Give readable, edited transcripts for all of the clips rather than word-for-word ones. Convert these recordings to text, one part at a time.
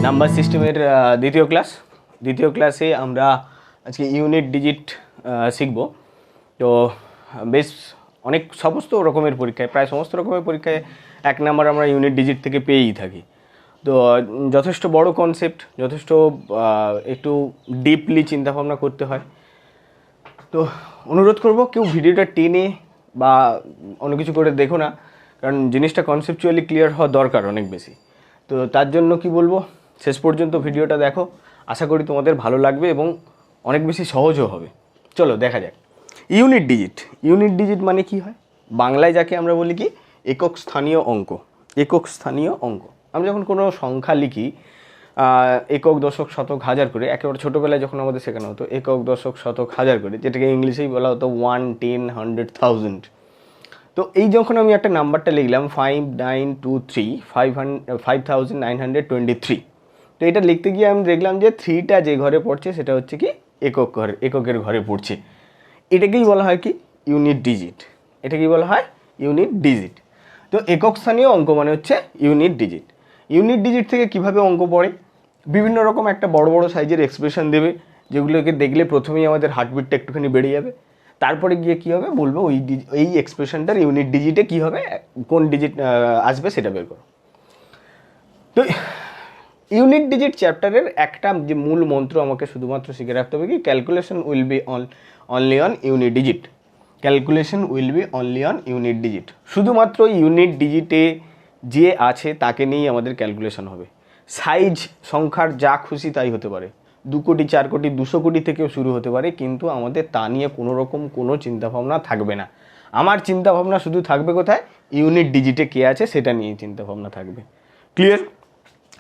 Number সিস্টেমের দ্বিতীয় ক্লাসে আমরা আজকে ইউনিট ডিজিট শিখব। তো বেশ অনেক সমস্ত রকমের পরীক্ষায়, প্রায় সমস্ত রকমের পরীক্ষায় 1 নাম্বার আমরা ইউনিট ডিজিট থেকে পেয়েই থাকি। তো যথেষ্ট বড় কনসেপ্ট, যথেষ্ট একটু ডিপলি চিন্তাভাবনা করতে হয়। তো অনুরোধ করব কেউ ভিডিওটা টেনে বা অন্য কিছু করে দেখো না, কারণ জিনিসটা কনসেপচুয়ালি ক্লিয়ার হওয়া দরকার অনেক বেশি। তো তার জন্য কি বলবো, শেষ পর্যন্ত ভিডিওটা দেখো, আশা করি তোমাদের ভালো লাগবে এবং অনেক বেশি সহজও হবে। চলো দেখা যাক। ইউনিট ডিজিট মানে কি হয়? বাংলায় যাকে আমরা বলি কি একক স্থানীয় অঙ্ক। আমরা যখন কোনো সংখ্যা লিখি একক, দশক, শতক, হাজার করে, একেবারে ছোটোবেলায় যখন আমাদের শেখানো হতো একক, দশক, শতক, হাজার করে, যেটাকে ইংলিশেই বলা হতো 1, 10, 100, 1000। তো এই যখন আমি একটা নাম্বারটা লিখলাম 5923 5923, তো এটা লিখতে গিয়ে আমি দেখলাম যে 3টা যে ঘরে পড়ছে সেটা হচ্ছে কি এককের ঘরে পড়ছে। এটাকেই বলা হয় কি ইউনিট ডিজিট। তো একক স্থানীয় অঙ্ক মানে হচ্ছে ইউনিট ডিজিট থেকে কিভাবে অঙ্ক পড়ে? বিভিন্ন রকম একটা বড় বড় সাইজের এক্সপ্রেশন দেবে, যেগুলোকে দেখলে প্রথমেই আমাদের হার্টবিটটা একটুখানি বেড়ে যাবে। তারপরে গিয়ে কী হবে বলবো, এই এক্সপ্রেশনটার ইউনিট ডিজিটে কী হবে, কোন ডিজিট আসবে সেটা বের করো। তো ইউনিট ডিজিট চ্যাপ্টারের একটা যে মূল মন্ত্র আমাকে শুধুমাত্র শিখে রাখতে হবে কি, calculation will be only on unit digit. শুধুমাত্র ইউনিট ডিজিটে যে আছে তাকে নিয়েই আমাদের ক্যালকুলেশন হবে। সাইজ সংখ্যার যা খুশি তাই হতে পারে, 2 কোটি, 4 কোটি, 200 কোটি থেকেও শুরু হতে পারে, কিন্তু আমাদের তা নিয়ে কোনো রকম কোনো চিন্তাভাবনা থাকবে না। আমার চিন্তাভাবনা শুধু থাকবে কোথায়, ইউনিট ডিজিটে কে আছে সেটা নিয়েই চিন্তাভাবনা থাকবে। ক্লিয়ার?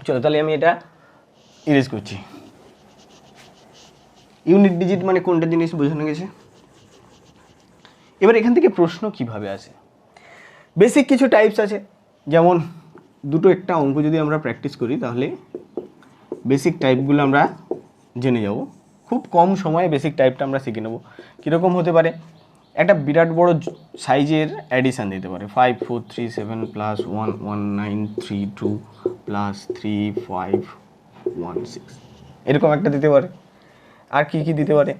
চলো তাহলে আমি এটা ইরেজ করছি। ইউনিট ডিজিট মানে কোনটা জিনিস বোঝানো গেছে। এবার এখান থেকে প্রশ্ন কিভাবে আসে? বেসিক কিছু টাইপস আছে, যেমন দুটো একটা অঙ্ক যদি আমরা প্র্যাকটিস করি তাহলে বেসিক টাইপগুলো আমরা জেনে যাব। খুব কম সময়ে বেসিক টাইপটা আমরা শিখে নেব। কীরকম হতে পারে? একটা বিরাট বড় সাইজের অ্যাডিশান দিতে পারে, 5437 প্লাস 11932 প্লাস 3516, এরকম একটা দিতে পারে। আর কি কি দিতে পারে?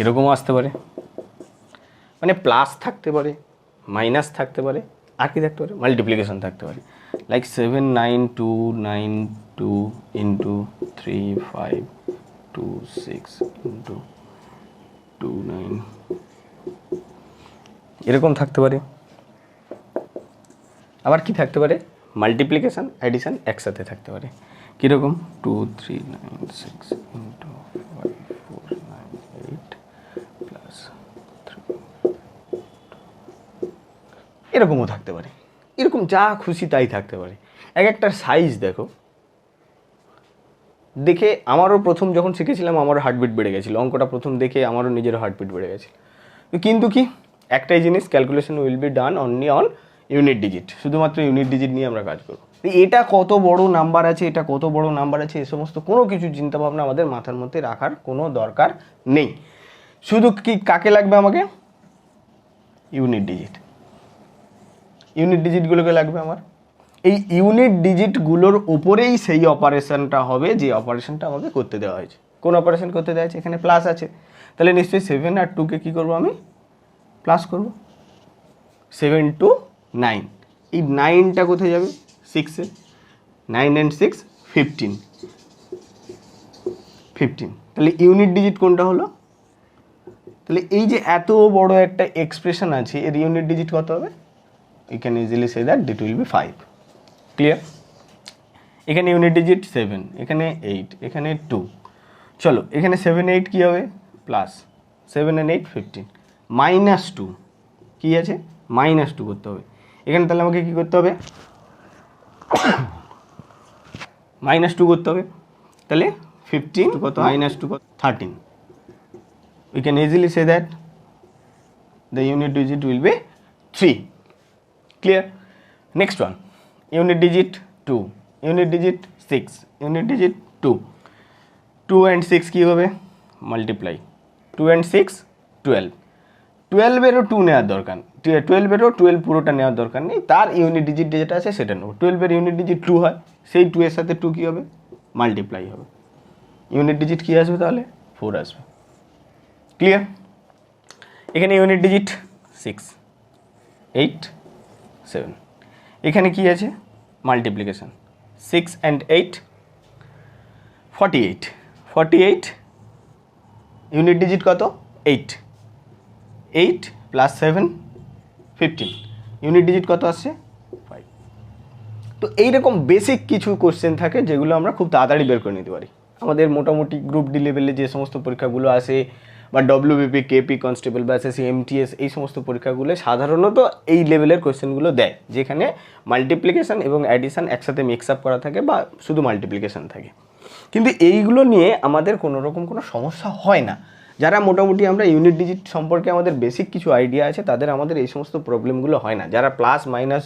এরকমও আসতে পারে, মানে প্লাস থাকতে পারে, মাইনাস থাকতে পারে, আর কি থাকতে পারে, মাল্টিপ্লিকেশন থাকতে পারে, লাইক 79292 ইন্টু 3526 ইন্টু 29, এরকম থাকতে পারে। আবার কি থাকতে পারে, মাল্টিপ্লিকেশন অ্যাডিশন একসাথে থাকতে পারে। কীরকম 2396 ইন্টু 5498 প্লাস 3, এরকমও থাকতে পারে। এরকম যা খুশি তাই থাকতে পারে। একটা সাইজ দেখে আমারও প্রথম যখন শিখেছিলাম আমারও হার্টবিট বেড়ে গেছিলো, অঙ্কটা প্রথম দেখে আমারও নিজেরও হার্টবিট বেড়ে গেছিলো। কিন্তু কি একটাই জিনিস, calculation will be done only on unit digit. শুধুমাত্র ইউনিট ডিজিট নিয়ে আমরা কাজ করব। এটা কত বড় নাম্বার আছে, এ সমস্ত কোনো কিছু চিন্তাভাবনা আমাদের মাথার মধ্যে রাখার কোনো দরকার নেই। শুধু কি কাকে লাগবে আমাকে, ইউনিট ডিজিটগুলোকে লাগবে আমার। এই ইউনিট ডিজিটগুলোর ওপরেই সেই অপারেশনটা হবে যে অপারেশনটা আমাকে করতে দেওয়া হয়েছে। কোন অপারেশন করতে দেওয়া হয়েছে? এখানে প্লাস আছে, তাহলে নিশ্চয়ই 7 আর 2কে কী করবো আমি, প্লাস করব। 7 to 9, এই 9টা কোথায় যাবে, 6-এ, 9 and 6 15, তাহলে ইউনিট ডিজিট কোনটা হলো? তাহলে এই যে এত বড় একটা এক্সপ্রেশন আছে, এর ইউনিট ডিজিট কত হবে? You can easily say that it will be 5. Clear? এখানে ইউনিট ডিজিট 7, এখানে 8, এখানে 2। চলো এখানে 7 8 কী হবে, প্লাস 7 and 8 15, -2 কী আছে, -2 করতে হবে। এখানে তাহলে আমাকে কী করতে হবে, -2 করতে হবে। তাহলে 15 কত, -2 কত, 13। We can easily say that the unit digit will be 3. Clear? Next one, unit digit 2, unit digit 6, unit digit 2 and 6 কি হবে, মাল্টিপ্লাই, 2 and 6 12, 12-এরও 2 নেওয়ার দরকার, 12-এরও 12 পুরোটা নেওয়ার দরকার নেই, তার ইউনিট ডিজিট যেটা আছে সেটা নেব। 12-এর ইউনিট ডিজিট 2 হয়, সেই 2 এর সাথে 2 কী হবে, মাল্টিপ্লাই হবে, ইউনিট ডিজিট কী আসবে তাহলে 4 আসবে। ক্লিয়ার? এখানে ইউনিট ডিজিট 6, 8, 7, এখানে কি আছে মাল্টিপ্লিকেশন, 6 and 8, 48, 48 ইউনিট ডিজিট কত 8, 8 + 7 15, ইউনিট ডিজিট কত আসছে 5। তো এইরকম বেসিক কিছু কোশ্চেন থাকে যেগুলো আমরা খুব তাড়াতাড়ি বের করে নিতে পারি। আমাদের মোটামুটি গ্রুপ ডি লেভেলে যে সমস্ত পরীক্ষাগুলো আসে বা ডব্লিউবিপি, কেপি, কনস্টেবল বা এসএসসি, এমটিএস, এই সমস্ত পরীক্ষাগুলো সাধারণত এই লেভেলের কোশ্চেনগুলো দেয়, যেখানে মাল্টিপ্লিকেশান এবং অ্যাডিশান একসাথে মিক্স আপ করা থাকে বা শুধু মাল্টিপ্লিকেশান থাকে। কিন্তু এইগুলো নিয়ে আমাদের কোনো রকম কোনো সমস্যা হয় না। যারা মোটামুটি আমরা ইউনিট ডিজিট সম্পর্কে আমাদের বেসিক কিছু আইডিয়া আছে, তাদের আমাদের এই সমস্ত প্রবলেমগুলো হয় না। যারা প্লাস মাইনাস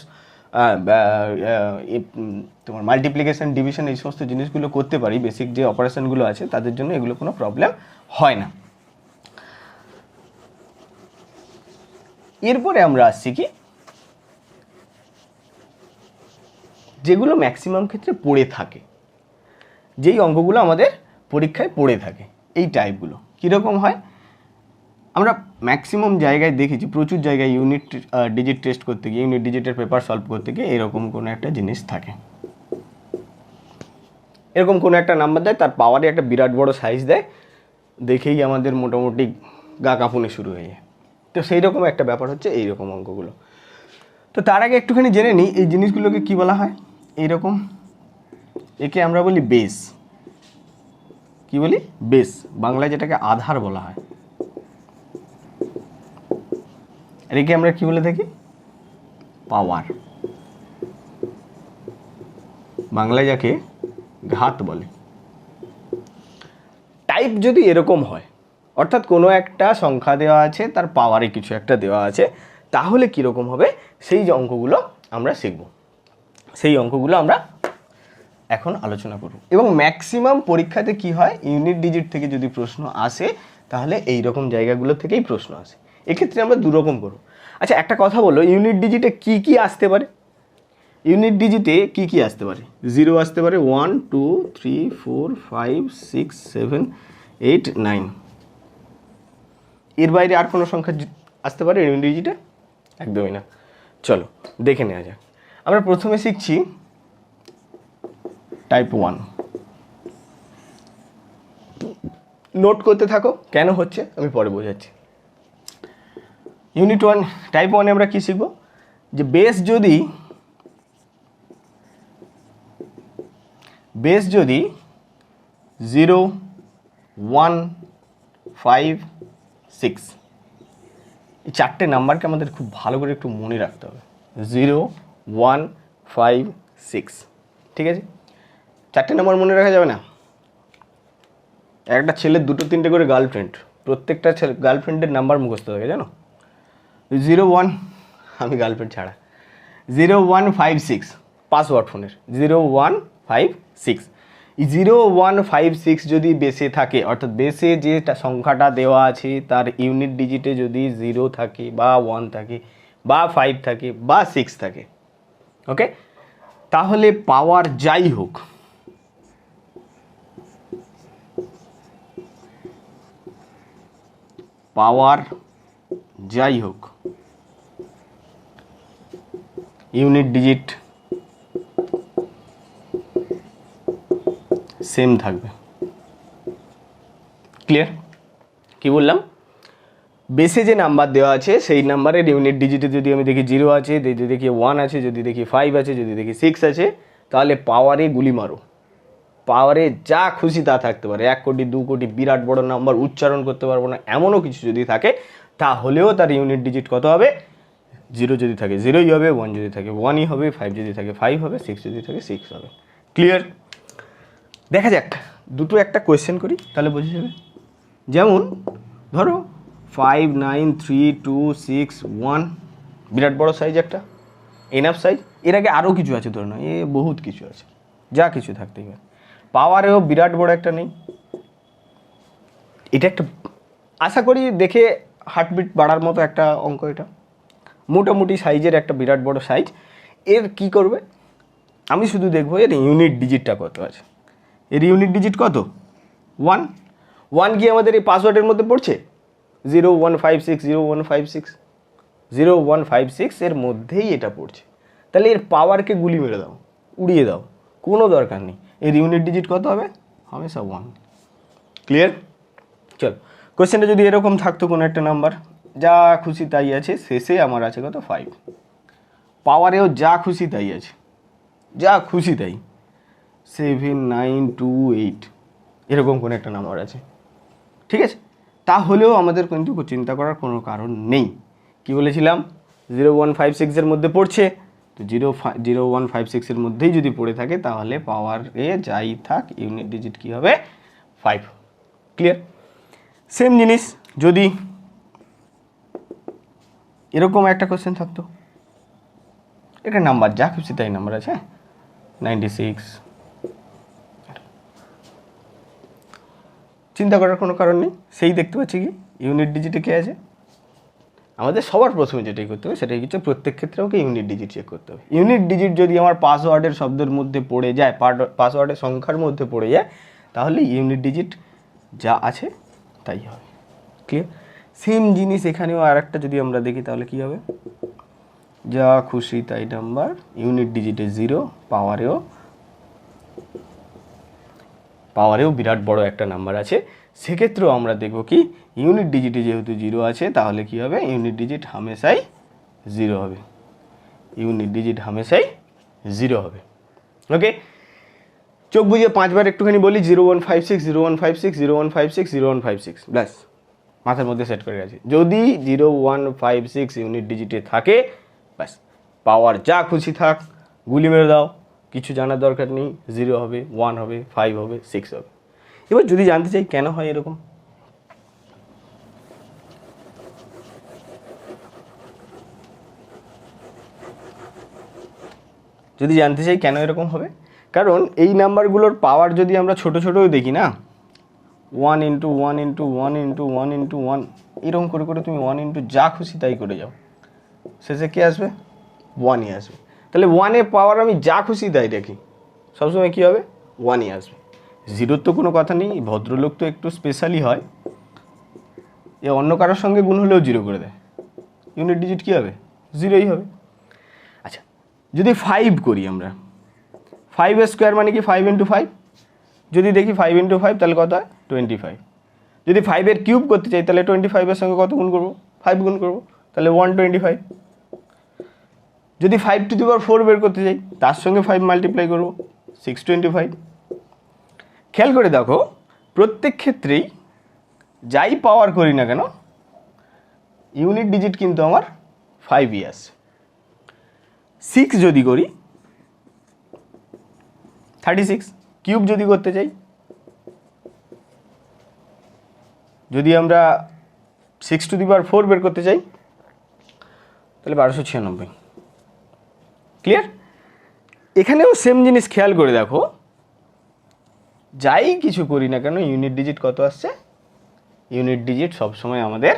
তোমার মাল্টিপ্লিকেশান, ডিভিশন, এই সমস্ত জিনিসগুলো করতে পারি, বেসিক যে অপারেশনগুলো আছে, তাদের জন্য এগুলো কোনো প্রবলেম হয় না। এরপরে আমরা আসছি কি, যেগুলো ম্যাক্সিমাম ক্ষেত্রে পড়ে থাকে, যেই অঙ্কগুলো আমাদের পরীক্ষায় পড়ে থাকে, এই টাইপগুলো কীরকম হয়, আমরা ম্যাক্সিমাম জায়গায় দেখেছি, প্রচুর জায়গায় ইউনিট ডিজিট টেস্ট করতে গিয়ে, ইউনিট ডিজিটের পেপার সলভ করতে গিয়ে এরকম কোনো একটা জিনিস থাকে, এরকম কোনো একটা নাম্বার দেয়, তার পাওয়ারে একটা বিরাট বড় সাইজ দেয়, দেখেই আমাদের মোটামুটি গা কাঁপুনি শুরু হয়ে যায়। তো সেই রকম একটা ব্যাপার হচ্ছে এই রকম অঙ্কগুলো। তো তার আগে একটুখানি জেনে নিই এই জিনিসগুলোকে কী বলা হয়। এইরকম একে আমরা বলি বেস। কি বলি? বেস, বাংলায় যেটাকে আধার বলা হয়। আর একে আমরা কি বলে থাকি? পাওয়ার, বাংলায় যাকে ঘাত বলে। টাইপ যদি এরকম হয়, অর্থাৎ কোনো একটা সংখ্যা দেওয়া আছে, তার পাওয়ারে কিছু একটা দেওয়া আছে, তাহলে কীরকম হবে সেই যে অঙ্কগুলো আমরা শিখব, সেই অঙ্কগুলো আমরা এখন আলোচনা করব। এবং ম্যাক্সিমাম পরীক্ষাতে কি হয়, ইউনিট ডিজিট থেকে যদি প্রশ্ন আসে তাহলে এই রকম জায়গাগুলো থেকেই প্রশ্ন আসে। এক্ষেত্রে আমরা দুরকম করব। আচ্ছা, একটা কথা বলো, ইউনিট ডিজিটে কি কি আসতে পারে? ইউনিট ডিজিটে কি কি আসতে পারে? 0 আসতে পারে, 1, 2, 3, 4, 5, 6, 7, 8, 9। এর বাইরে আর কোনো সংখ্যা আসতে পারে ইউনিট ডিজিটে? একদমই না। চলো দেখে নেওয়া যাক। আমরা প্রথমে শিখছি টাইপ 1। নোট করতে থাকো, কেন হচ্ছে আমি পরে বোঝাচ্ছি। ইউনিট 1 টাইপ 1-এ আমরা কি শিখব, যে বেস যদি 0, 1, 5, 6, এই চারটে নাম্বারকে আমাদের খুব ভালো করে একটু মনে রাখতে হবে। 0, 1, 5, 6, ঠিক আছে? চারটে নাম্বার মনে রাখা যাবে না? একটা ছেলের 2-3টে করে গার্লফ্রেন্ড, প্রত্যেকটা গার্লফ্রেন্ডের নাম্বার মুখস্থ থাকে, জানো? 0, 1, আমি গার্লফ্রেন্ড ছাড়া, 0, 1, 5, 6 পাসওয়ার্ড ফোনের, 0, 1, 5, 6। 0, 1, 5, 6 যদি বেসে থাকে, অর্থাৎ বেসে যে সংখ্যাটা দেওয়া আছে তার ইউনিট ডিজিটে যদি 0 থাকে বা 1 থাকে বা 5 থাকে বা 6 থাকে, ওকে, তাহলে পাওয়ার যাই হোক, ইউনিট ডিজিট সেম থাকবে। ক্লিয়ার? কি বললাম? বেসে যে নাম্বার দেওয়া আছে সেই নাম্বারের ইউনিট ডিজিটে যদি আমি দেখি 0 আছে, যদি দেখি 1 আছে, যদি দেখি 5 আছে, যদি দেখি 6 আছে, তাহলে পাওয়ারে গুলি মারো। পাওয়ারে যা খুশি তা থাকতে পারে, 1 কোটি 2 কোটি, বিরাট বড় নাম্বার, উচ্চারণ করতে পারবো না এমনও কিছু যদি থাকে, তাহলেও তার ইউনিট ডিজিট কত হবে? 0 যদি থাকে 0ই হবে, 1 যদি থাকে 1ই হবে, 5 যদি থাকে 5 হবে, 6 যদি থাকে 6 হবে। ক্লিয়ার? দেখা যাক, দুটো একটা কোয়েশ্চেন করি তাহলে বোঝা যাবে। যেমন ধরো 5, 9, 3, 2, 6, 1, বিরাট বড় সাইজ, একটা এনাফ সাইজ। এর আগে আরও কিছু আছে, ধরো না, বহুত কিছু আছে, যা কিছু থাকতেই পারে। পাওয়ারেও বিরাট বড় একটা নেই, এটা একটা আশা করি দেখে হার্টবিট বাড়ার মতো একটা অঙ্ক, এটা মোটামুটি সাইজের একটা বিরাট বড় সাইজ। এর কি করবে, আমি শুধু দেখবো এর ইউনিট ডিজিটটা কত আছে। এর ইউনিট ডিজিট কত? 1। 1 কি আমাদের এই পাসওয়ার্ডের মধ্যে পড়ছে? 0156 0156 0156 এর মধ্যেই এটা পড়ছে। তাহলে এর পাওয়ারকে গুলি মেরে দাও, উড়িয়ে দাও, কোনো দরকার নেই। এর ইউনিট ডিজিট কত হবে? হামেশা 1। ক্লিয়ার? চল, কোশ্চেনটা যদি এরকম থাকতো কোনো একটা নাম্বার, যা খুশি তাই আছে, শেষে আমার আছে কত? 5। পাওয়ারেও যা খুশি তাই আছে, যা খুশি তাই, 7928 এরকম কোনো একটা নাম্বার আছে, ঠিক আছে? তাহলেও আমাদের কিন্তু চিন্তা করার কোনো কারণ নেই। কি বলেছিলাম? 0156 এর মধ্যে পড়ছে, তো 0156 এর মধ্যেই যদি পড়ে থাকে তাহলে পাওয়ারে যাই থাক ইউনিট ডিজিট কী হবে? 5। ক্লিয়ার? সেম জিনিস যদি এরকম একটা কোশ্চেন থাকতো, এটা নাম্বার যা খুশি তাই নাম্বার আছে, 96, চিন্তা করার কোনো কারণ নেই। সেই দেখতে পাচ্ছি কি ইউনিট ডিজিটে কে আছে। আমাদের সবার প্রথমে যেটাই করতে হবে সেটাই হচ্ছে প্রত্যেক ক্ষেত্রে ওকে ইউনিট ডিজিট চেক করতে হবে। ইউনিট ডিজিট যদি আমার পাসওয়ার্ডের শব্দের মধ্যে পড়ে যায়, পাসওয়ার্ডের সংখ্যার মধ্যে পড়ে যায়, তাহলে ইউনিট ডিজিট যা আছে তাই হবে। ক্লিয়ার? সেম জিনিস এখানেও আর একটা যদি আমরা দেখি তাহলে কি হবে? যা খুশি তাই নাম্বার, ইউনিট ডিজিটে 0, পাওয়ারেও বিরাট বড় একটা নাম্বার আছে। সেক্ষেত্রেও আমরা দেখব কি ইউনিট ডিজিটে যেহেতু 0 আছে তাহলে কি হবে? ইউনিট ডিজিট হামেশাই 0 হবে, ইউনিট ডিজিট হামেশাই 0 হবে। ওকে, চোখ বুঝে 5 বার একটুখানি বলি 0156 0156 0156 0156, ব্যাস মাথার মধ্যে সেট করে গেছে। যদি 0156 ইউনিট ডিজিটে থাকে, ব্যাস পাওয়ার যা খুশি থাক গুলি মেরে দাও, কিছু জানার দরকার নেই। 0 হবে, 1 হবে, 5 হবে, 6 হবে। এবার যদি জানতে চাই কেন হয় এরকম, যদি জানতে চাই কেন এরকম হবে, কারণ এই নাম্বারগুলোর পাওয়ার যদি আমরা ছোট ছোটও দেখি না, 1 ইন্টু 1 ইন্টু 1 ইন্টু 1 ইন্টু 1 এরকম করে করে তুমি 1 ইন্টু যা খুশি তাই করে যাও, শেষে কে আসবে? 1ই আসবে। তাহলে 1-এর পাওয়ার আমি যা খুশি তাই দেখি, সবসময় কী হবে? 1ই আসবে। 0-র তো কোনো কথা নেই, ভদ্রলোক তো একটু স্পেশালি হয়, এ অন্য কারোর সঙ্গে গুণ হলেও 0 করে দেয়, ইউনিট ডিজিট কী হবে? 0ই হবে। আচ্ছা, যদি 5 করি আমরা, 5 স্কোয়ার মানে কি 5 ইন্টু 5, যদি দেখি 5 ইন্টু 5 তাহলে কত হয়? 25। যদি 5-এর কিউব করতে চাই তাহলে 25-এর সঙ্গে কত গুণ করবো? 5 গুণ করবো, তাহলে 125। যদি 5 টু দি পাওয়ার 4 বের করতে চাই তার সঙ্গে 5 মাল্টিপ্লাই করবো, 625। খেয়াল করে দেখো প্রত্যেক ক্ষেত্রেই যাই পাওয়ার করি না কেন ইউনিট ডিজিট কিন্তু আমার 5ই আসছে। 6 যদি করি 36, কিউব যদি করতে চাই, যদি আমরা 6 টু দি পাওয়ার 4 বের করতে চাই তাহলে 1296। ক্লিয়ার? এখানেও সেম জিনিস খেয়াল করে দেখো, যাই কিছু করি না কেন ইউনিট ডিজিট কত আসছে? ইউনিট ডিজিট সবসময় আমাদের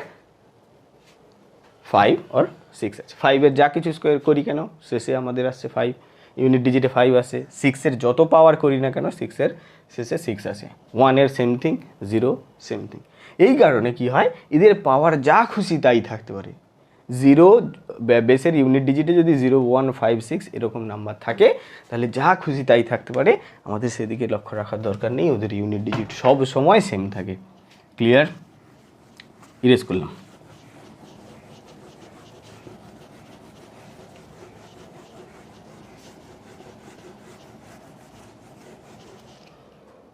5 আর 6 আছে। 5-এর যা কিছু স্কোয়ার করি কেন শেষে আমাদের আসছে 5, ইউনিট ডিজিটে 5 আসে। 6-এর যত পাওয়ার করি না কেন 6-এর শেষে 6 আসে। 1-এর সেম থিং, 0 সেম থিং। এই কারণে কি হয়, এদের পাওয়ার যা খুশি তাই থাকতে পারে। 0 বেসের ইউনিট ডিজিটে যদি 0156 এরকম নাম্বার থাকে তাহলে যা খুশি তাই থাকতে পারে, আমাদের সেদিকে লক্ষ্য রাখার দরকার নেই, ওদের ইউনিট ডিজিট সব সময় সেম থাকে। ক্লিয়ার? ইরেজ করলাম।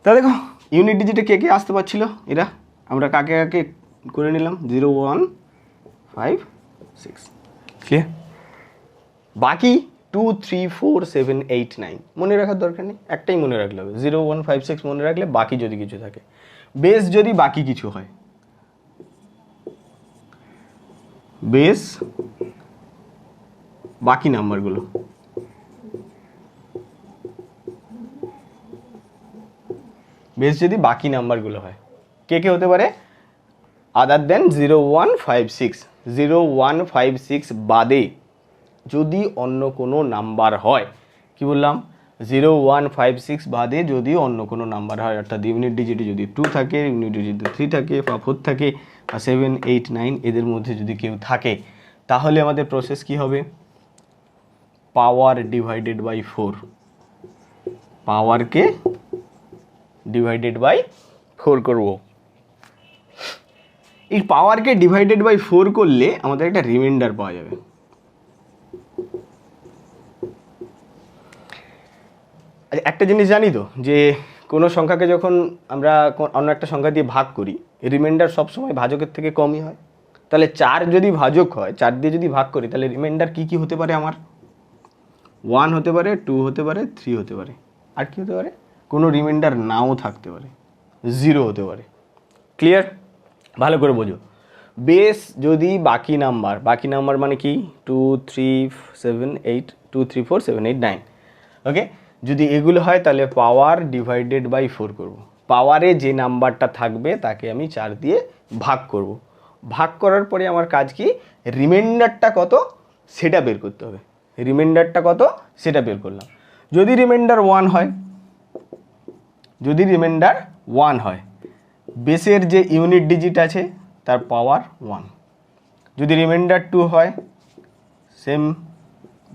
তা দেখো ইউনিট ডিজিটে কে কে আসতে পারছিল এরা, আমরা কাকে কাকে করে নিলাম? 0156। ক্লিয়ার? বাকি 2 3 4 7 8 9 মনে রাখার দরকার নেই, একটাই মনে রাখলে হবে, 0156 মনে রাখলে বাকি যদি কিছু থাকে, বেস যদি বাকি কিছু হয়, বেস বাকি নাম্বারগুলো, বেস যদি বাকি নাম্বারগুলো হয়, কে কে হতে পারে? আদার দেন 0156, 0156 বাদে যদি অন্য কোনো নাম্বার হয়, কি বললাম 0156 বাদে যদি অন্য কোনো নাম্বার হয়, অর্থাৎ ইউনিট ডিজিটে যদি 2 থাকে, ইউনিট ডিজিটে 3 থাকে বা 4 থাকে বা 7, 8, 9 এদের মধ্যে যদি কেউ থাকে, তাহলে আমাদের প্রসেস কি হবে, পাওয়ার ডিভাইডেড বাই 4, পাওয়ারকে ডিভাইডেড বাই 4 করব। এই পাওয়ারকে ডিভাইডেড বাই 4 করলে আমাদের একটা রিমাইন্ডার পাওয়া যাবে। একটা জিনিস জানি তো যে কোনো সংখ্যাকে যখন আমরা অন্য একটা সংখ্যা দিয়ে ভাগ করি, রিমাইন্ডার সবসময় ভাজকের থেকে কমই হয়। তাহলে 4 যদি ভাজক হয়, 4 দিয়ে যদি ভাগ করি, তাহলে রিমাইন্ডার কি কি হতে পারে আমার, 1 হতে পারে, 2 হতে পারে, 3 হতে পারে, আর কি হতে পারে, কোনো রিমাইন্ডার নাও থাকতে পারে, 0 হতে পারে। ক্লিয়ার? ভালো করে বোঝো। বেস যদি বাকি নাম্বার মানে কি 2, 3, 7, 8, 2, 3, 4, 7, 8, 9, ওকে, যদি এগুলো হয় তাহলে পাওয়ার ডিভাইডেড বাই 4 করব। পাওয়ারে যে নাম্বারটা থাকবে তাকে আমি 4 দিয়ে ভাগ করব। ভাগ করার পরে আমার কাজ কি, রিমাইন্ডারটা কত সেটা বের করতে হবে। রিমাইন্ডারটা কত সেটা বের করলাম। যদি রিমাইন্ডার 1 হয়, যদি রিমাইন্ডার 1 হয়, বেসের যে ইউনিট ডিজিট আছে তার পাওয়ার 1। যদি রিমাইন্ডার 2 হয়, সেম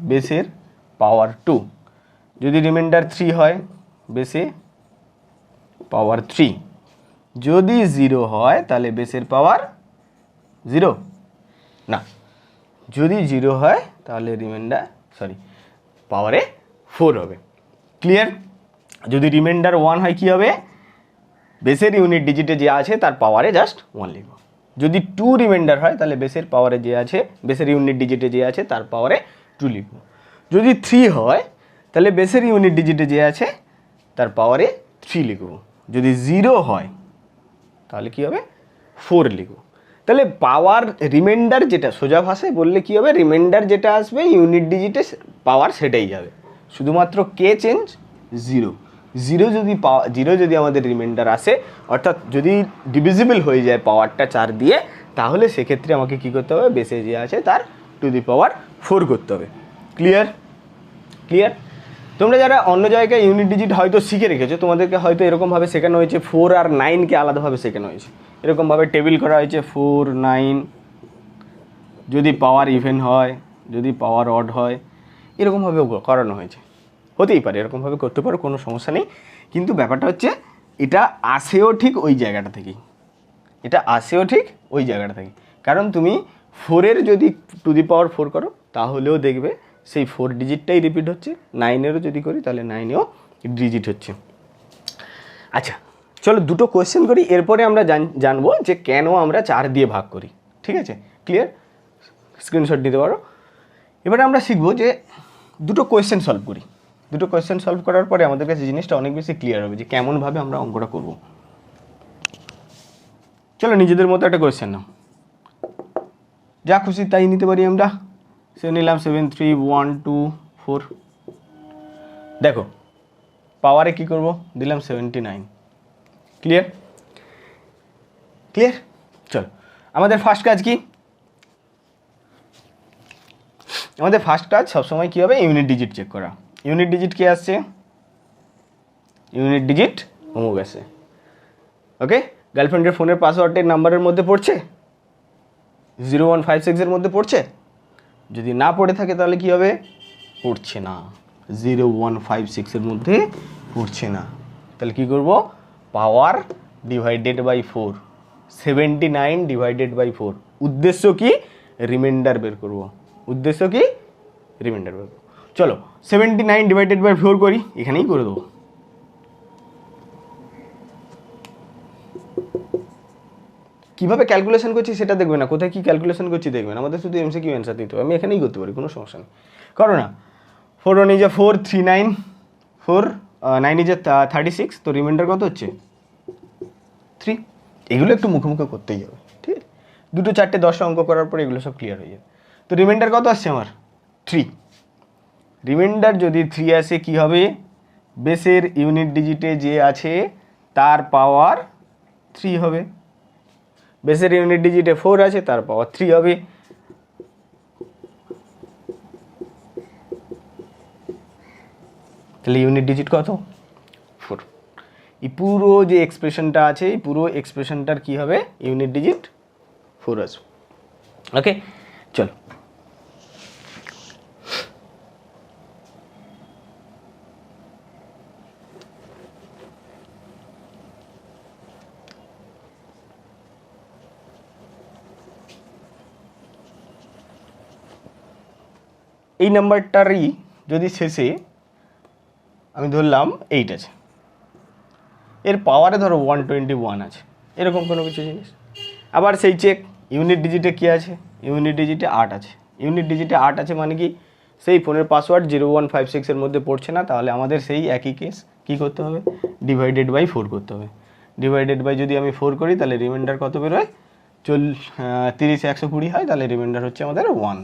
বেসের পাওয়ার 2। যদি রিমাইন্ডার 3 হয়, বেসে পাওয়ার 3। যদি 0 হয় তাহলে বেসের পাওয়ার 0 না, যদি 0 হয় তাহলে পাওয়ারে 4 হবে। ক্লিয়ার? যদি রিমাইন্ডার 1 হয় কি হবে, বেসের ইউনিট ডিজিটে যে আছে তার পাওয়ারে জাস্ট 1 লিখব। যদি 2 রিমাইন্ডার হয় তাহলে বেসের পাওয়ারে যে আছে, বেসের ইউনিট ডিজিটে যে আছে তার পাওয়ারে 2 লিখব। যদি 3 হয় তাহলে বেসের ইউনিট ডিজিটে যে আছে তার পাওয়ারে 3 লিখব। যদি 0 হয় তাহলে কি হবে, 4 লিখব। তাহলে পাওয়ার রিমাইন্ডার যেটা, সোজা ভাষায় বললে কি হবে, রিমাইন্ডার যেটা আসবে ইউনিট ডিজিটে পাওয়ার সেটাই যাবে, শুধুমাত্র কে চেঞ্জ, 0। 0 যদি আমাদের রিমাইন্ডার আসে, অর্থাৎ যদি ডিভিজিবল হয়ে যায় পাওয়ারটা 4 দিয়ে, তাহলে সেক্ষেত্রে আমাকে কি করতে হবে, বেসে যে আছে তার টু দি পাওয়ার 4 করতে হবে। ক্লিয়ার? ক্লিয়ার? তোমরা যারা অন্য জায়গায় ইউনিট ডিজিট হয়তো শিখে রেখেছো, তোমাদেরকে হয়তো এরকমভাবে শেখানো হয়েছে, 4 আর 9কে আলাদাভাবে শেখানো হয়েছে, এরকমভাবে টেবিল করা হয়েছে 4, 9, যদি পাওয়ার ইভেন হয়, যদি পাওয়ার অড হয়, এরকমভাবে করানো হয়েছে। হতেই পারে, এরকমভাবে করতে পারো, কোনো সমস্যা নেই। কিন্তু ব্যাপারটা হচ্ছে এটা আসেও ঠিক ওই জায়গাটা থেকেই, এটা আসেও ঠিক ওই জায়গাটা থেকে। কারণ তুমি 4-এর যদি টু দি পাওয়ার 4 করো তাহলেও দেখবে সেই 4 ডিজিটটাই রিপিট হচ্ছে, 9-এরও যদি করি তাহলে 9-এও ডিজিট হচ্ছে। আচ্ছা, চলো দুটো কোয়েশ্চেন করি, এরপরে আমরা জানবো যে কেন আমরা 4 দিয়ে ভাগ করি। ঠিক আছে? ক্লিয়ার? স্ক্রিনশট দিতে পারো। এবারে আমরা শিখবো যে দুটো কোয়েশ্চেন সলভ করি। দুটো কোয়েশ্চেন সলভ করার পরে আমাদের কাছে জিনিসটা অনেক বেশি ক্লিয়ার হবে যে কেমনভাবে আমরা অঙ্কটা করব। চলো নিজেদের মতো একটা কোয়েশ্চেন নাও, যা খুশি তাই নিতে পারি আমরা। সে নিলাম 7, 3, 1, 2, 4। দেখো পাওয়ারে কি করব, দিলাম 79। ক্লিয়ার? ক্লিয়ার? চলো আমাদের ফার্স্ট কাজ কি, আমাদের ফার্স্ট কাজ সবসময় কী হবে, ইউনিট ডিজিট চেক করা। ইউনিট ডিজিট কে আসছে, ইউনিট ডিজিট অমুক আসে। ওকে, গার্লফ্রেন্ডের ফোনের পাসওয়ার্ডের নাম্বারের মধ্যে পড়ছে, 0156-এর মধ্যে পড়ছে। যদি না পড়ে থাকে তাহলে কি হবে, পড়ছে না, 0156-এর মধ্যে পড়ছে না। তাহলে কি করব, power divided by 4, 79 divided by 4। উদ্দেশ্য কি, রিমাইন্ডার বের করব। উদ্দেশ্য কি, রিমাইন্ডার বের করব। চলো 79 ডিভাইডেড বাই 4 করি, এখানেই করে দেবো। কীভাবে ক্যালকুলেশন করছি সেটা দেখবে না, কোথায় কী ক্যালকুলেশন করছি দেখবে না, আমাদের শুধু এমসিকিউ অ্যান্সার দিতে হবে। আমি এখানেই করতে পারি, কোনো সমস্যা নেই, করো না। 4 1 is 4, 3 9, 4 9 is 36, তো রিমাইন্ডার কত হচ্ছে 3। এগুলো একটু মুখে মুখে করতেই হবে, ঠিক আছে? 2 4 10 অঙ্ক করার পরে এগুলো সব ক্লিয়ার হয়ে যাবে। তো রিমাইন্ডার কত আসছে আমার 3। রিমাইন্ডার যদি 3 আসে কি হবে, বেসের ইউনিট ডিজিটে যে আছে তার পাওয়ার 3 হবে। বেসের ইউনিট ডিজিটে 4 আছে, তার পাওয়ার 3 হবে। তাহলে ইউনিট ডিজিট কত? 4। এই পুরো যে এক্সপ্রেশনটা আছে, এই পুরো এক্সপ্রেশনটার কি হবে? ইউনিট ডিজিট 4 আসবে। ওকে, চলো এই নাম্বারটারই যদি শেষে আমি ধরলাম 8 আছে, এর পাওয়ারে ধরো 121 আছে, এরকম কোনো কিছু জিনিস। আবার সেই চেক, ইউনিট ডিজিটে কী আছে? ইউনিট ডিজিটে 8 আছে। ইউনিট ডিজিটে 8 আছে মানে কি? সেই ফোনের পাসওয়ার্ড 0156 এর মধ্যে পড়ছে না, তাহলে আমাদের সেই একই কেস কী করতে হবে? ডিভাইডেড বাই 4 করতে হবে। ডিভাইডেড বাই যদি আমি 4 করি তাহলে রিমাইন্ডার কত বেরোয়? 30 120 হয়, তাহলে রিমাইন্ডার হচ্ছে আমাদের 1।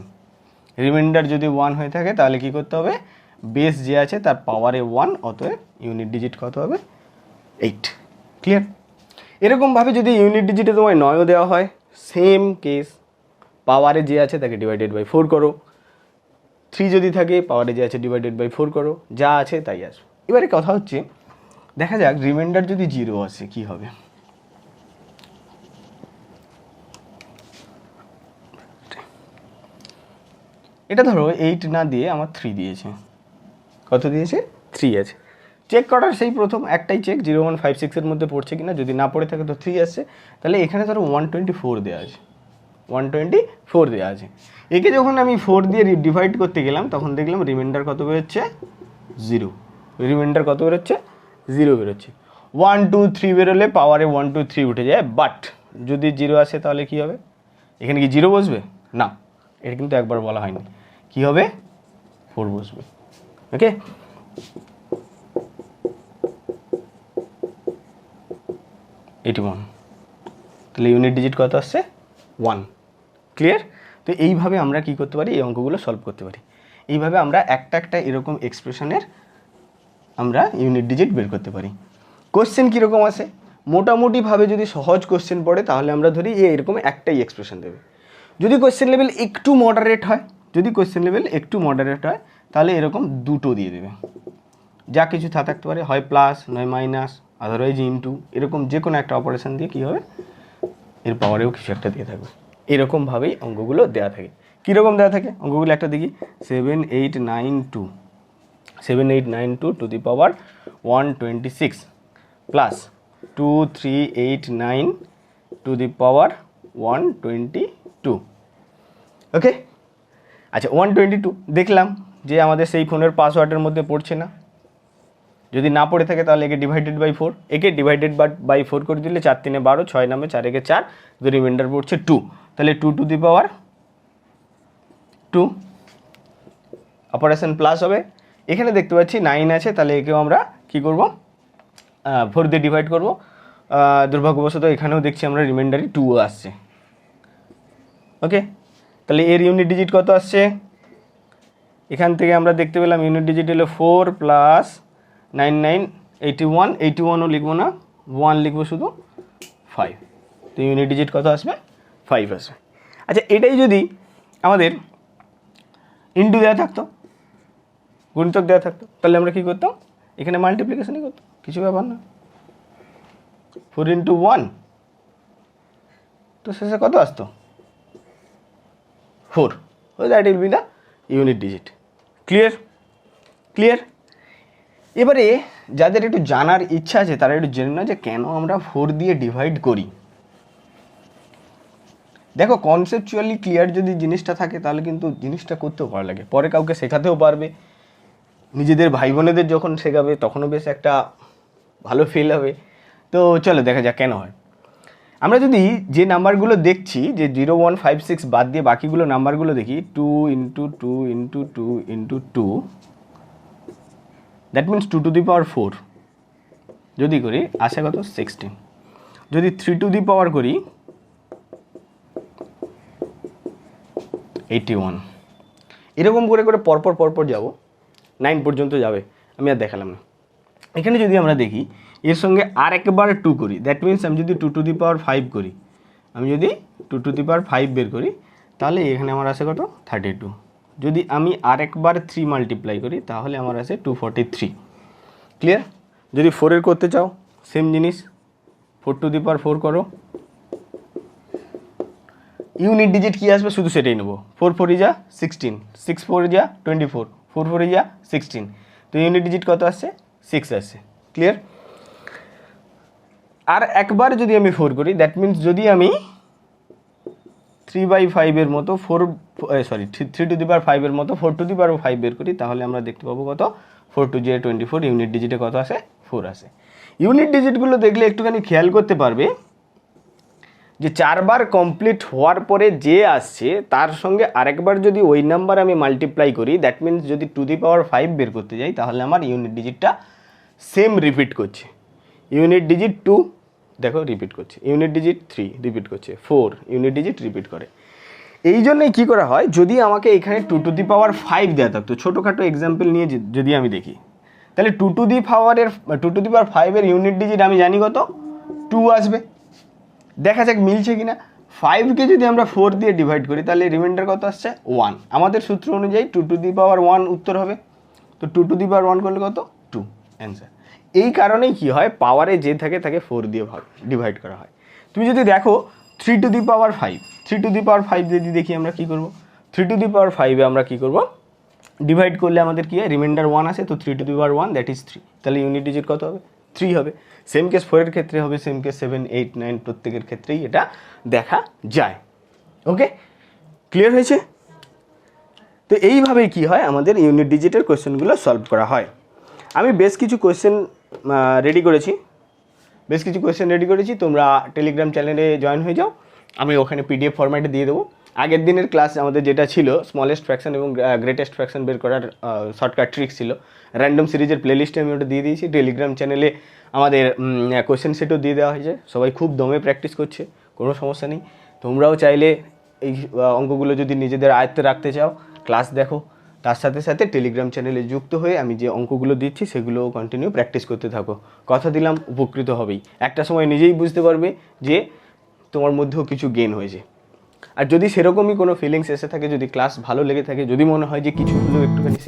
রিমাইন্ডার যদি 1 হয়ে থাকে তাহলে কি করতে হবে? বেস যে আছে তার পাওয়ারে 1, অতএব ইউনিট ডিজিট কত হবে? 8। ক্লিয়ার? এরকমভাবে যদি ইউনিট ডিজিটে তোমায় 9ও দেওয়া হয়, সেম কেস, পাওয়ারে যে আছে তাকে ডিভাইডেড বাই 4 করো। 3 যদি থাকে, পাওয়ারে যে আছে ডিভাইডেড বাই 4 করো, যা আছে তাই আসবে। এবারে কথা হচ্ছে, দেখা যাক রিমাইন্ডার যদি 0 আসে কি হবে? এটা ধরো 8 না দিয়ে আমার 3 দিয়েছে। কত দিয়েছে? 3 আছে। চেক করার সেই প্রথম একটাই চেক, 0156 এর মধ্যে পড়ছে কিনা। যদি না পড়ে থাকে তো 3 আসছে। তাহলে এখানে ধরো 124 দেওয়া আছে, 124 দেওয়া আছে। একে যখন আমি 4 দিয়ে ডিভাইড করতে গেলাম তখন দেখলাম রিমাইন্ডার কত বেরোচ্ছে? 0। রিমাইন্ডার কত বেরোচ্ছে? 0 বেরোচ্ছে। 1 2 3 বেরোলে পাওয়ারে 1 2 3 উঠে যায়, বাট যদি 0 আসে তাহলে কি হবে? এখানে কি 0 বসবে? না, এটা কিন্তু একবার বলা হয়নি। কি হবে? 4 বসবে। ওকে, তাহলে ইউনিট ডিজিট কত আসছে? 1। ক্লিয়ার? তো এইভাবে আমরা কি করতে পারি? এই অঙ্কগুলো সলভ করতে পারি। এইভাবে আমরা একটা একটা এরকম এক্সপ্রেশনের আমরা ইউনিট ডিজিট বের করতে পারি। কোশ্চেন কীরকম আসে? মোটামুটিভাবে যদি সহজ কোশ্চেন পড়ে তাহলে আমরা ধরি এরকম একটাই এক্সপ্রেশন দেবে। যদি কোশ্চেন লেভেল একটু মডারেট হয়, তাহলে এরকম দুটো দিয়ে দেবে। যা কিছু থাকতে পারে, হয় প্লাস নয় মাইনাস, আদারওয়াইজ ইনটু, এরকম যে কোনো একটা অপারেশন দিয়ে কী হবে? এর পাওয়ারেও কিছু একটা দিয়ে থাকবে। এরকমভাবেই অঙ্কগুলো দেওয়া থাকে। কীরকম দেওয়া থাকে অঙ্কগুলো একটা দেখি। 7892 to the power 126 plus 2389 to the power 122। Okay, আচ্ছা 122 দেখলাম যে আমাদের সেই ফোনের পাসওয়ার্ডের মধ্যে পড়ছে না। যদি না পড়ে থাকে তাহলে একে ডিভাইডেড বাই 4, একে ডিভাইডেড বাই 4 করে দিলে 4 3 12, 6 নামে 4 একে 4, যদি রিমাইন্ডার পড়ছে 2, তাহলে 2 to the power 2 operation plus হবে। এখানে দেখতে পাচ্ছি 9 আছে, তাহলে একেও আমরা কি করব? 4 দিয়ে ডিভাইড করব। দুর্ভাগ্যবশত এখানেও দেখছি আমরা রিমাইন্ডারই 2 আসছে। ওকে, তাহলে এর ইউনিট ডিজিট কত আসছে? এখান থেকে আমরা দেখতে পেলাম ইউনিট ডিজিট হলো 4 প্লাস 99 81, 81ও লিখবো না, 1 লিখবো শুধু, 5। তো ইউনিট ডিজিট কত আসবে? 5 আসবে। আচ্ছা, এটাই যদি আমাদের ইনটু দেওয়া থাকতো, গুণিতক দেওয়া থাকতো, তাহলে আমরা কী করতাম? এখানে মাল্টিপ্লিকেশনই করতাম, কিছু ব্যাপার না। 4 into 1, তো শেষে কত আসতো? 4। That will be the unit digit. Clear? এবারে যাদের একটু জানার ইচ্ছা আছে তারা একটু জেনে নাও যে কেন আমরা 4 দিয়ে ডিভাইড করি। দেখো, কনসেপচুয়ালি ক্লিয়ার যদি জিনিসটা থাকে তাহলে কিন্তু জিনিসটা করতেও ভালো লাগে, পরে কাউকে শেখাতেও পারবে। নিজেদের ভাই বোনেদের যখন শেখাবে তখনও বেশ একটা ভালো ফিল হবে। তো চলো দেখা যাক কেন হয়। আমরা যদি যে নাম্বারগুলো দেখছি, যে 0156 বাদ দিয়ে বাকিগুলো নাম্বারগুলো দেখি, 2 into 2 into 2 into 2, that means 2 to the power 4 যদি করি আসে কত? 16। যদি 3 টু দি পাওয়ার করি 81। এরকম করে করে পরপর যাব, 9 পর্যন্ত যাবে, আমি আর দেখালাম না। এখানে যদি আমরা দেখি এর সঙ্গে আর একবার 2 করি, দ্যাট মিনস আমি যদি 2 টু দি পাওয়ার 5 করি, আমি যদি 2^5 বের করি তাহলে এখানে আমার আসে কত 32। যদি আমি আরেকবার 3 মাল্টিপ্লাই করি তাহলে আমার আসে 243। ক্লিয়ার? যদি 4 করতে চাও সেম জিনিস, 4^4 করো, ইউনিট ডিজিট কী আসবে শুধু সেটাই নেবো। 4 4 যা 16, 6 4 যা 24, 4 4 যা 16, তো ইউনিট ডিজিট কত আসছে 6 আসছে। ক্লিয়ার? আর একবার যদি আমি 4 করি দ্যাট মিনস যদি আমি 3/5 এর মতো 3^5 এর মতো 4^5 বের করি তাহলে আমরা দেখতে পাবো কত 4 2 24, ইউনিট ডিজিটে কত আসে 4 আসে। ইউনিট ডিজিটগুলো দেখলে একটুখানি খেয়াল করতে পারবে যে 4 বার কমপ্লিট হওয়ার পরে যে আসছে তার সঙ্গে আরেকবার যদি ওই নাম্বার আমি মাল্টিপ্লাই করি দ্যাট মিনস যদি 2^5 বের করতে যাই তাহলে আমার ইউনিট ডিজিটটা সেম রিপিট করছে। ইউনিট ডিজিট 2 দেখো রিপিট করছে, ইউনিট ডিজিট 3 রিপিট করছে, 4 ইউনিট ডিজিট রিপিট করে। এই জন্যই কী করা হয়, যদি আমাকে এখানে 2^5 দেওয়া থাকতো, ছোটোখাটো এক্সাম্পল নিয়ে যদি আমি দেখি তাহলে 2^5 এর ইউনিট ডিজিট আমি জানি কত 2 আসবে। দেখা যাক মিলছে কিনা। 5কে যদি আমরা 4 দিয়ে ডিভাইড করি তাহলে রিমাইন্ডার কত আসছে 1। আমাদের সূত্র অনুযায়ী 2^1 উত্তর হবে, তো 2^1 করলে কত 2 অ্যান্সার। এই কারণেই কি হয়, পাওয়ারে যে থাকে তাকে 4 দিয়ে ডিভাইড করা হয়। তুমি যদি দেখো 3^5 যদি দেখি আমরা কি করব, 3^5 আমরা কি করব, ডিভাইড করলে আমাদের কি হয় রিমাইন্ডার 1 আসে, তো 3^1 দ্যাট ইজ 3, তাহলে ইউনিট ডিজিট কত হবে 3 হবে। সেম কেস 4 এর ক্ষেত্রে হবে, সেম কেস 7 8 9 প্রত্যেকের ক্ষেত্রেই এটা দেখা যায়। ওকে, ক্লিয়ার হয়েছে? তো এইভাবেই কি হয় আমাদের ইউনিট ডিজিটের কোয়েশ্চেনগুলো সলভ করা হয়। আমি বেশ কিছু কোয়েশ্চেন রেডি করেছি, তোমরা টেলিগ্রাম চ্যানেলে জয়েন হয়ে যাও, আমি ওখানে পিডিএফ ফরম্যাটে দিয়ে দেবো। আগের দিনের ক্লাস আমাদের যেটা ছিল স্মলেস্ট ফ্র্যাকশন এবং গ্রেটেস্ট ফ্র্যাকশন বের করার শর্টকাট ট্রিক্স ছিল, র্যান্ডম সিরিজের প্লেলিস্টে আমি ওটা দিয়ে দিয়েছি। টেলিগ্রাম চ্যানেলে আমাদের কোয়েশ্চেন সেটও দিয়ে দেওয়া হয়েছে, সবাই খুব দমে প্র্যাকটিস করছে, কোনো সমস্যা নেই। তোমরাও চাইলে এই অঙ্কগুলো যদি নিজেদের আয়ত্তে রাখতে চাও ক্লাস দেখো, তার সাথে সাথে টেলিগ্রাম চ্যানেলে যুক্ত হয়ে আমি যে অঙ্কগুলো দিচ্ছি সেগুলো কন্টিনিউ প্র্যাকটিস করতে থাকো। কথা দিলাম উপকৃত হবেই, একটা সময় নিজেই বুঝতে পারবে যে তোমার মধ্যেও কিছু গেইন হয়েছে। আর যদি সেরকমই কোনো ফিলিংস এসে থাকে, যদি ক্লাস ভালো লেগে থাকে, যদি মনে হয় যে কিছু হলেও একটুখানি